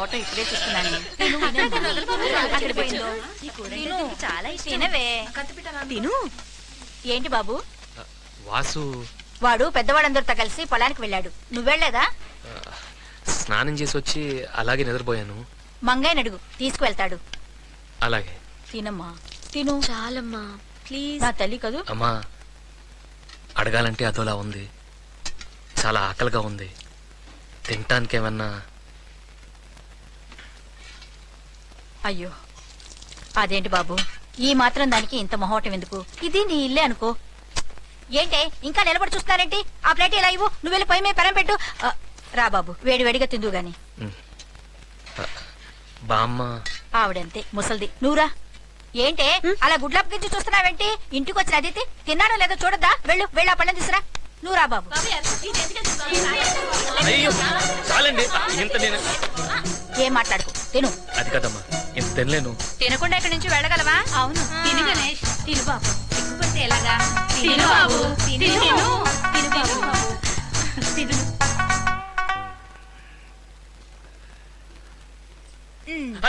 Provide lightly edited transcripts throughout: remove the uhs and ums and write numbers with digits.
Photo ఇప్పుడే చూస్తున్నాను. చాలా ఇష్టమే. తిను. ఏంటి బాబు? వాసు వాడు పెద్దవాళ్ళందరితో కలిసి పొలానికి వెళ్ళాడు. నువ్వెళ్లేదా? స్నానం చేసి వచ్చి అలాగే నిద్రపోయాను. మంగయ్యని అడుగు, తీసుకువెళ్తాడు. అలాగే. తినమ్మా, తిను. చాలమ్మా ప్లీజ్. నా తల్లి కదూ. అమ్మా, అడగాలంటే అదోలా ఉంది. చాలా ఆకలిగా ఉంది. తినటానికి ఏమన్నా? అయ్యో, అదేంటి బాబు, ఈ మాత్రం దానికి ఇంత మొహోటం ఎందుకు? ఇది నీ ఇల్లే అనుకో. ఏంటే ఇంకా నిలబడి చూస్తున్నారేంటి? ఆ ప్లేట్ ఇలా ఇవ్వు. నువ్వు వెళ్ళి పై మీద పెరం పెట్టు. రా బాబు, వేడి వేడిగా తిందువు గాని. బామ్మ ఆవిడంతే ముసల్ది. నువ్వురా. ఏంటే అలా గుడ్లప్పగించి చూస్తున్నావేంటి? ఇంటికి వచ్చిన అదితి తిన్నాడో లేదో చూడద్దా? వెళ్ళు వెళ్ళి ఆ పళ్ళని తీసురా. నువ్వు రా బాబు. అయ్యో చాలండి, ఇంత నేను ఏం మాట్లాడుకో, తిను. అది కదమ్మా, ఇంత తినలేను. తినకుండా ఇక్కడి నుంచి వెళ్ళగలవా? అవును, తిను గణేష్. తిను బాబు. సిగ్గుపడితే ఎలాగా? తిను బాబు, తిను. తిను బాబు, తిను.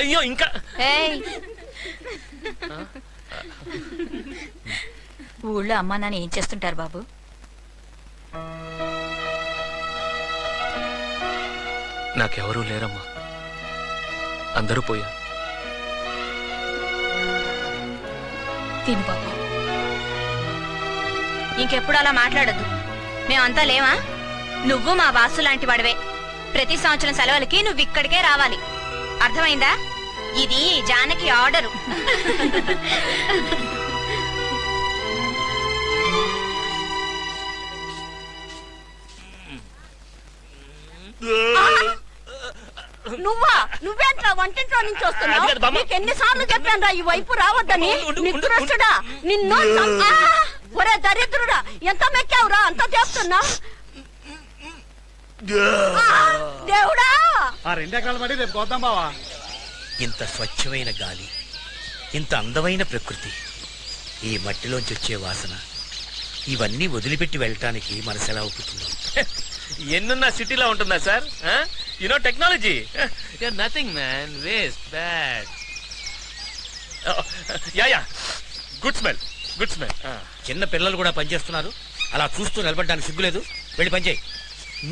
అయ్యో ఇంకా ఏయ్, ఊళ్ళో అమ్మా నాన్న ఏం చేస్తుంటారు బాబు? నాకెవరూ లేరమ్మా, అందరూ పోయారు. తిను బాబు. ఇంకెప్పుడు అలా మాట్లాడద్దు. మేమంతా లేవా? నువ్వు మా బాసు లాంటి వాడివే. ప్రతి సంవత్సరం సెలవులకి నువ్వు ఇక్కడికే రావాలి. అర్థమైందా? ఇది జానకి ఆర్డరు. నువ్వా? నువ్వేంట్రా వంటింట్లో నుంచి వస్తున్నావు? నీకు ఎన్నిసార్లు చెప్పానురా ఈ వైపు రావద్దని? నిద్రస్తుడా నిన్ను ఒరే దరిద్రుడా, ఎంత మెక్కావురా అంత చేస్తున్నా? దేవుడా, ఆ 2 ఎకరాల పడి రేపు కోద్దాం బావా. ఇంత స్వచ్ఛమైన గాలి, ఇంత అందమైన ప్రకృతి, ఈ మట్టిలోంచి వచ్చే వాసన, ఇవన్నీ వదిలిపెట్టి వెళ్ళటానికి మనసెలా ఒప్పుతుంది? ఎన్నున్నా సిటీలో ఉంటుందా sir? You know technology. Nothing man, waste, bad. Yeah good smell, good smell. చిన్న పిల్లలు కూడా పనిచేస్తున్నారు, అలా చూస్తూ నిలబడడానికి సిగ్గులేదు? వెళ్ళి పనిచేయి.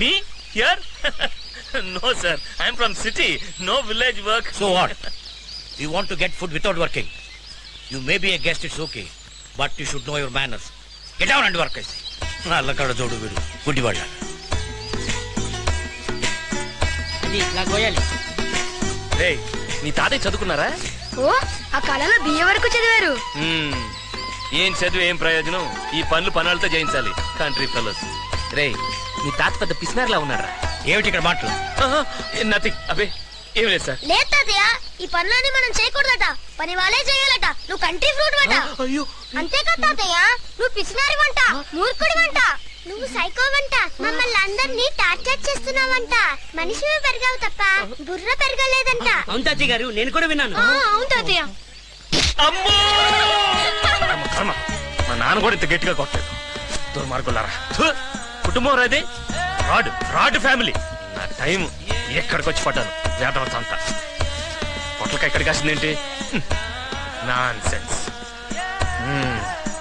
Me here? No sir, I'm from city, no village work. So what? You want to get food without working. You may be a guest, it's okay, but you should know your manners. Get down and work. అల్లకాడ జోడు వీడు గుడ్డివాళ్ళ. రేయ్, నీ తాతయ్య చదువుకున్నారా? ఓ, ఆ కాలంలో బియ్య వరకు చదివారు. ఏం చదువు ఏం ప్రయోజనం? ఈ పనులు పనులతో చేయించాలి, కంట్రీ ఫెలోస్. రేయ్, నీ తాత పెద్ద పిసినార్లా ఉన్నారా? ఏమిటి ఇక్కడ మాటలు? నథింగ్, అబే ఏం లేదు సార్. లేదు తాతయ్య, ఈ పనులన్నీ మనం చేయకూడదట, పని వాళ్ళే చేయాలట. నువ్వు కంట్రీ ఫ్రూట్ వంట. అయ్యో, అంతేకాదు తాతయ్య, నువ్వు పిసినారి వంట, మూర్ఖుడి వంట, నువ్వు సైకో వంట, మమ్మల్ని అందరినీ టార్చర్ చేస్తున్నావంట. మనిషి పెరగావు తప్ప బుర్ర పెరగలేదంట. అవును తాతయ్య గారు, నేను కూడా విన్నాను. అవును తాతయ్య. అమ్మో! కర్మ, మా నాన్న కూడా ఇంత గట్టిగా కొట్టలేదు. దుర్మార్గులారా, కుటుంబం రాది, రాడ్ రాడ్ ఫ్యామిలీ. నా టైం ఎక్కడికి వచ్చి పడ్డాను. వేదవచ్చంతా పొట్లకి ఎక్కడికి వచ్చిందేంటి? Non sense.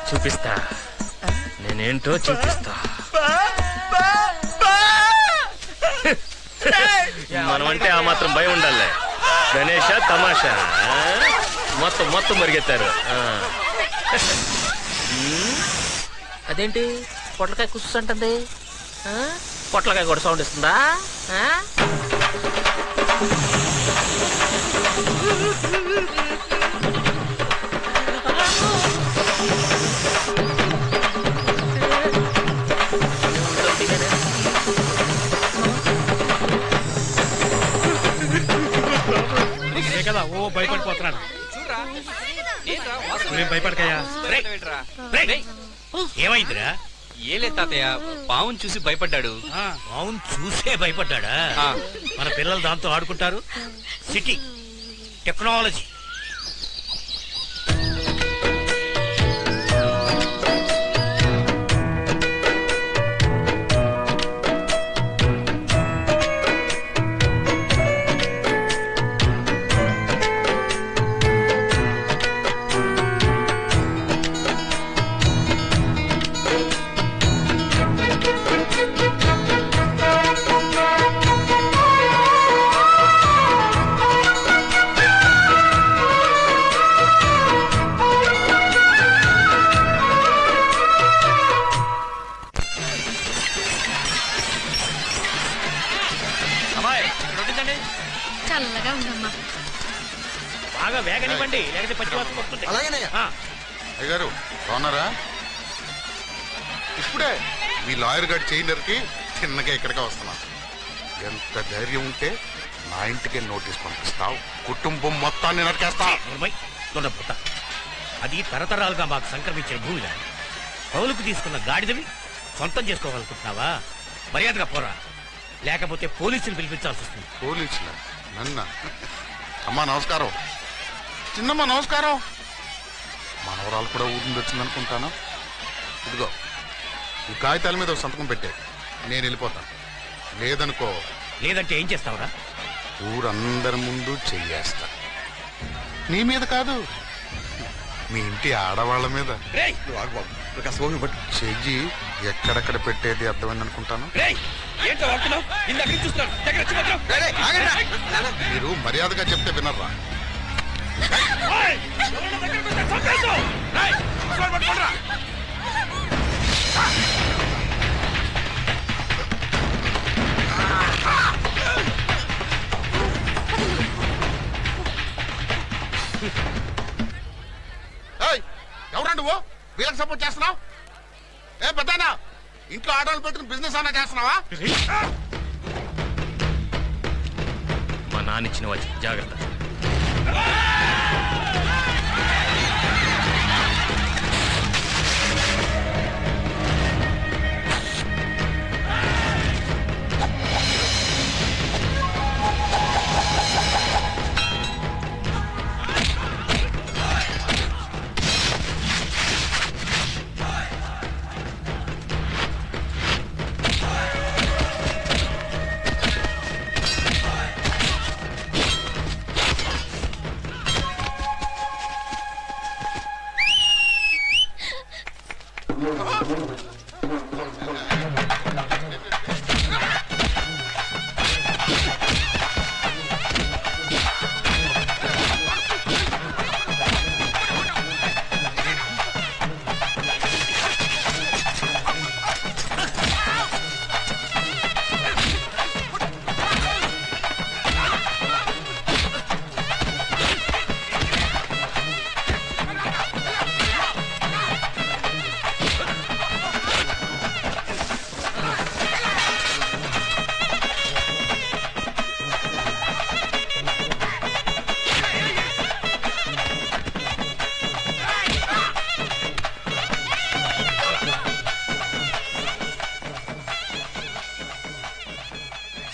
చూపిస్తా, నేనేంటో చూపిస్తా. మనం అంటే ఆ మాత్రం భయం ఉండాలి. గణేష తమాషా మొత్తం మొత్తం మరిగెత్తారు. అదేంటి పొట్లకాయ కూర్చుంటుంది? పొట్లకాయ కూడా సౌండ్ ఇస్తుందా? కదా ఓ భయపడిపోతున్నాడు. నేను భయపడకయ్యా. ఏమైందిరా? ఏలే తాతయ్య, పావును చూసి భయపడ్డాడు. అవును, చూసే భయపడ్డా? మన పిల్లలు దాంతో ఆడుకుంటారు. City technology. చల్లగా ఉందమ్మా. బాగా వేగనివ్వండి, లేకపోతే పచ్చి వాసన వస్తుంది. అలాగేనయ్యా. ఆ, అయ్యగారు బాగున్నారా? ఇప్పుడే మీ లాయర్ గారి చైనర్కి చిన్నగా ఇక్కడికే వస్తున్నా. ఎంత ధైర్యం ఉంటే నా ఇంటికే నోటీస్ పంపిస్తావు, కుటుంబం మొత్తాన్ని నరికేస్తా. నోర్మై, దొండపోత. అది తరతరాలుగా మాకు సంక్రమించిన భూమిగా పౌలుకు తీసుకున్న గాడిదవి సొంతం చేసుకోవాలనుకుంటున్నావా? మర్యాదగా పోరా, లేకపోతే పోలీసులు పిలిపించాల్సి వస్తుంది. పోలీసులు నన్న? అమ్మా నమస్కారం. చిన్నమ్మ నమస్కారం. మనవరాలు కూడా ఊరి నుండి వచ్చిందనుకుంటాను. ఇదిగో ఈ కాగితాల మీద ఒక సంతకం పెట్టే, నేను వెళ్ళిపోతాను. లేదనుకో లేదంటే ఏం చేస్తావురా? ఊరందరి ముందు చెయ్యేస్తా. నీ మీద కాదు, మీ ఇంటి ఆడవాళ్ళ మీద. రేయ్, చెయ్యి ఎక్కడెక్కడ పెట్టేది అర్థమైంది అనుకుంటాను. రేయ్, ఏంటో వాడుతున్నావు? ఇందాక నుంచి చూస్తున్నాను. దగ్గర వచ్చి మాత్రం. మీరు మర్యాదగా చెప్తే వినర్రా. ఓయ్, ఎవరన్నా దగ్గరకు వస్తే చంపేస్తావు. రేయ్, ముసలోడు పట్టుకోండిరా. ఎవరా నువ్వు? వీళ్ళకి సపోర్ట్ చేస్తున్నావు? ఏ పెద్దనా, ఇంట్లో ఆడవాళ్ళు పెట్టుకుని బిజినెస్ అన్నా చేస్తున్నావా? మా నాన్న ఇచ్చిన వచ్చి జాగ్రత్త.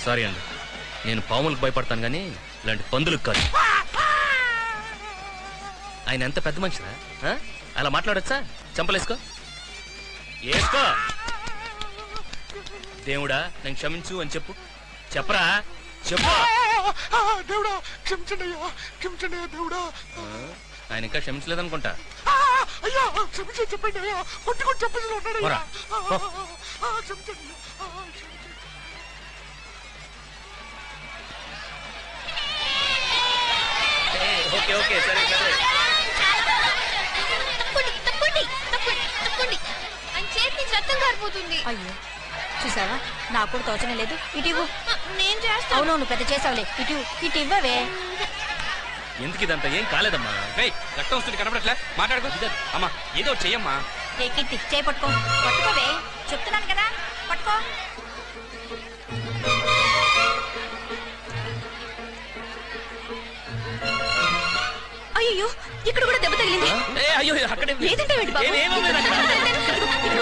సారీ అండి, నేను పాములకు భయపడతాను కానీ ఇలాంటి పందులకు కాదు. ఆయన ఎంత పెద్ద మనిషిరా, ఆ? అలా మాట్లాడొచ్చా? చంపలేసుకో, వేసుకో. దేవుడా నన్ను క్షమించు అని చెప్పు. చెప్పరా, చెప్పు. దేవుడా క్షమించండియ్యా, క్షమించండియ్యా దేవుడా. ఆయన ఇంకా క్షమించలేదనుకుంటా. అయ్యా క్షమించండి, చెప్పండి అయ్యా, కొట్టుకొని చెప్పేసి ఉన్నాడు. పోరా, పో. క్షమించండి. ఓకే ఓకే సరే సరే. తప్పండి తప్పండి తప్పండి తప్పండి. ఆయన చేతి నుంచి రక్తం కారిపోతుంది. అయ్యో చూసావా, నాకు కూడా తోచనే లేదు. ఇటు ఇవ్వు. నేను చేస్తాను. అవునవును పెద్ద చేసావులే. ఇటు ఇవ్వవే. ఎందుకు ఇదంతా ఏం కాలేదమ్మా. రేయ్, రక్తం వస్తుంది కనపడట్లే, మాట్లాడుకో. అమ్మా ఏదో ఒకటి చెయ్యమ్మా. రే కీర్తి, చేయి పట్టుకో. పట్టుకోవే, చెప్తున్నాను కదా, పట్టుకో. అయ్యో, ఇక్కడ కూడా దెబ్బ తగిలింది. అయ్యో అక్కడే ఏదంటే ఏంటి బాబు? ఏమేమో లేదు అక్కడ.